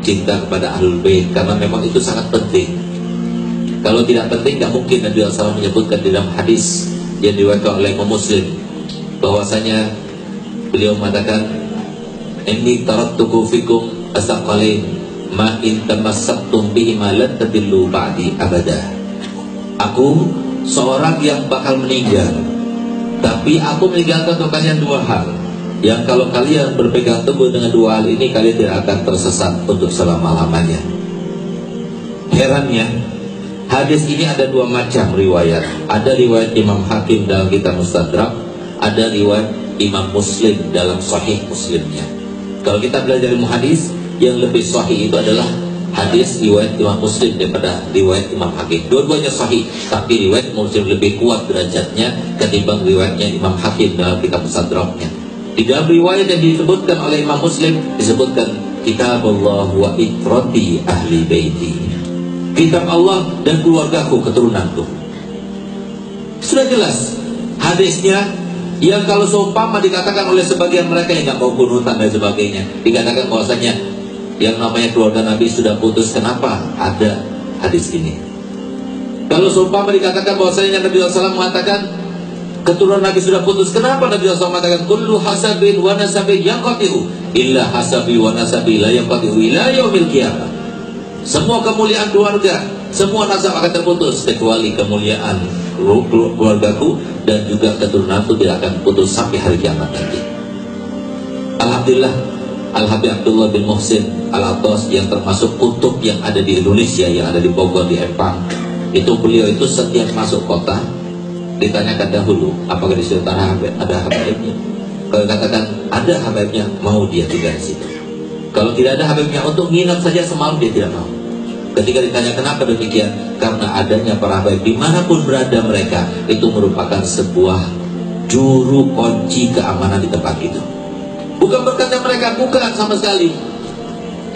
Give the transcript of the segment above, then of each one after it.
cinta kepada Ahlul Bait, karena memang itu sangat penting. Kalau tidak penting, tidak mungkin Nabi SAW menyebutkan di dalam hadis yang diriwayatkan oleh Imam Muslim, bahwasanya beliau mengatakan, "Inni taraktukum fikum asaqalain ma in tamassaktum bihima lan tadillu ba'di abada." Aku seorang yang bakal meninggal, tapi aku meninggalkan untuk kalian dua hal yang kalau kalian berpegang teguh dengan dua hal ini, kalian tidak akan tersesat untuk selama-lamanya. Herannya, hadis ini ada dua macam riwayat. Ada riwayat Imam Hakim dalam kitab Mustadrak, ada riwayat Imam Muslim dalam Sahih Muslimnya. Kalau kita belajar ilmu hadis, yang lebih sahih itu adalah hadis riwayat Imam Muslim daripada riwayat Imam Hakim. Dua-duanya sahih, tapi riwayat Muslim lebih kuat derajatnya ketimbang riwayatnya Imam Hakim dalam kitab Mustadraknya. Di dalam riwayat yang disebutkan oleh Imam Muslim disebutkan Kitabullah wa itrati ahli baiti, kitab Allah dan keluargaku, keturunanku. Sudah jelas hadisnya, yang kalau seumpama dikatakan oleh sebagian mereka yang nggak mau kunutan dan sebagainya, dikatakan bahwasanya yang namanya keluarga Nabi sudah putus. Kenapa ada hadis ini? Kalau seumpama dikatakan bahwasanya Nabi SAW mengatakan keturunan Nabi sudah putus, kenapa Nabi SAW mengatakan kullu hasabin wa nasabin yanqati'u illa hasabi wa nasabi la yanqati'u ila yaumil qiyamah. Semua kemuliaan keluarga, semua nasab akan terputus kecuali kemuliaan keluargaku dan juga keturunanku tidak akan putus sampai hari kiamat nanti. Alhamdulillah, Al-Habib Abdullah bin Muhsin Al-Atas yang termasuk kutub yang ada di Indonesia, yang ada di Bogor, di Empang, itu beliau itu setiap masuk kota ditanyakan dahulu apakah di situ ada habaibnya. Kalau katakan ada habaibnya, mau dia tinggal di situ. Kalau tidak ada habaibnya, untuk nginap saja semalam dia tidak mau. Ketika ditanya kenapa demikian, karena adanya para habaib dimanapun berada mereka, itu merupakan sebuah juru kunci keamanan di tempat itu. Bukan berkata mereka, bukan sama sekali.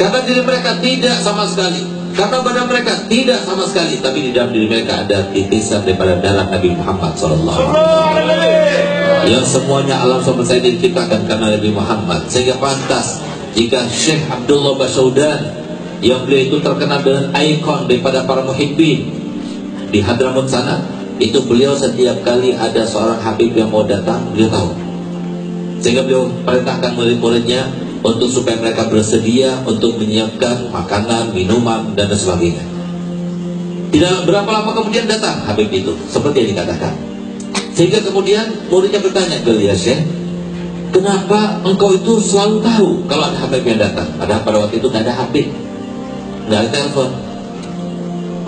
Karena diri mereka tidak sama sekali, karena badan mereka tidak sama sekali, tapi di dalam diri mereka ada titisan daripada darah Nabi Muhammad SAW, yang semuanya alam semesta ini diciptakan karena Nabi Muhammad. Sehingga pantas jika Syekh Abdullah Basaudan, yang beliau itu terkenal dengan ikon daripada para muhibbin di Hadramut sana, itu beliau setiap kali ada seorang habib yang mau datang, beliau tahu. Sehingga beliau perintahkan murid-muridnya untuk supaya mereka bersedia untuk menyiapkan makanan, minuman, dan sebagainya. Tidak berapa lama kemudian datang habib itu, seperti yang dikatakan. Sehingga kemudian muridnya bertanya, "Ya Syekh, kenapa engkau itu selalu tahu kalau ada habib yang datang? Padahal pada waktu itu nggak ada habib, nggak ada telepon."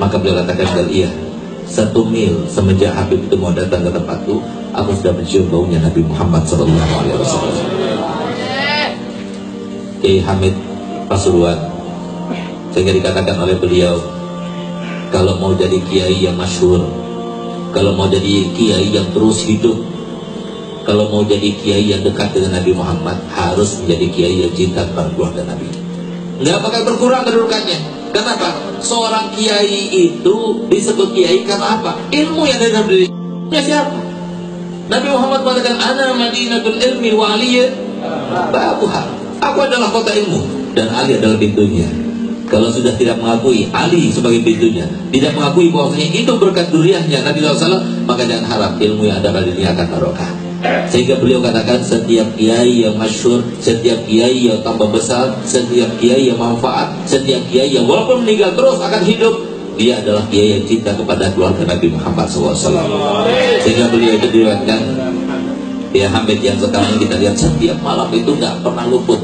Maka beliau katakan, "Iya, 1 mil semenjak habib itu mau datang ke tempatku, aku sudah mencium baunya Nabi Muhammad SAW." Kiai Hamid Pasuruan, sehingga dikatakan oleh beliau, kalau mau jadi kiai yang masyhur, kalau mau jadi kiai yang terus hidup, kalau mau jadi kiai yang dekat dengan Nabi Muhammad, harus menjadi kiai yang cinta kepada keluarga Nabi. Nggak bakal berkurang kedudukannya. Kenapa? Seorang kiai itu disebut kiai karena apa? Ilmu yang ada dalam dirinya. Siapa? Nabi Muhammad mengatakan, "Ana madinatul ilmi wa aliyya babuha." Aku adalah kota ilmu dan Ali adalah pintunya. Kalau sudah tidak mengakui Ali sebagai pintunya, tidak mengakui bahwasanya itu berkat duriannya Nabi SAW, maka jangan harap ilmu yang ada pada dirinya akan barokah. Sehingga beliau katakan, setiap kiai yang masyhur, setiap kiai yang tambah besar, setiap kiai yang manfaat, setiap kiai yang walaupun meninggal terus akan hidup, dia adalah kiai yang cinta kepada keluarga Nabi Muhammad SAW. Sehingga beliau itu diriwayatkan, ya Hamid yang sekarang kita lihat setiap malam itu nggak pernah luput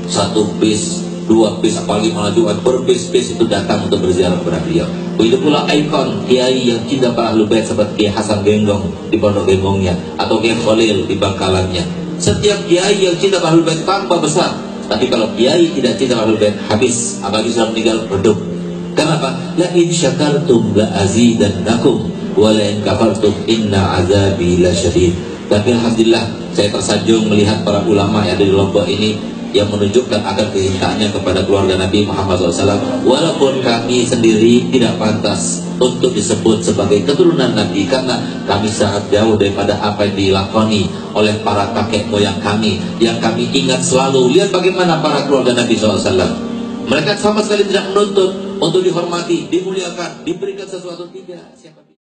1 bis, 2 bis, apalagi malah Jumat berbis-bis itu datang untuk berziarah kepada beliau. Begitu pula ikon kiai yang cinta para Ahlul Bait seperti Kiai Hasan Genggong di Pondok Genggongnya, atau Kiai Khalil di Bangkalannya. Setiap kiai yang cinta para Ahlul Bait tambah besar, tapi kalau kiai tidak cinta para Ahlul Bait, habis, apalagi sudah meninggal, redup. Kenapa? La in syakartum la azidannakum wa la in kafartum inna azabi lasyadid. Tapi alhamdulillah saya tersanjung melihat para ulama yang ada di Lombok ini yang menunjukkan akan kecintaannya kepada keluarga Nabi Muhammad SAW. Walaupun kami sendiri tidak pantas untuk disebut sebagai keturunan Nabi, karena kami sangat jauh daripada apa yang dilakoni oleh para kakek moyang kami, yang kami ingat selalu. Lihat bagaimana para keluarga Nabi SAW. Mereka sama sekali tidak menuntut untuk dihormati, dimuliakan, diberikan sesuatu, tidak. Siapa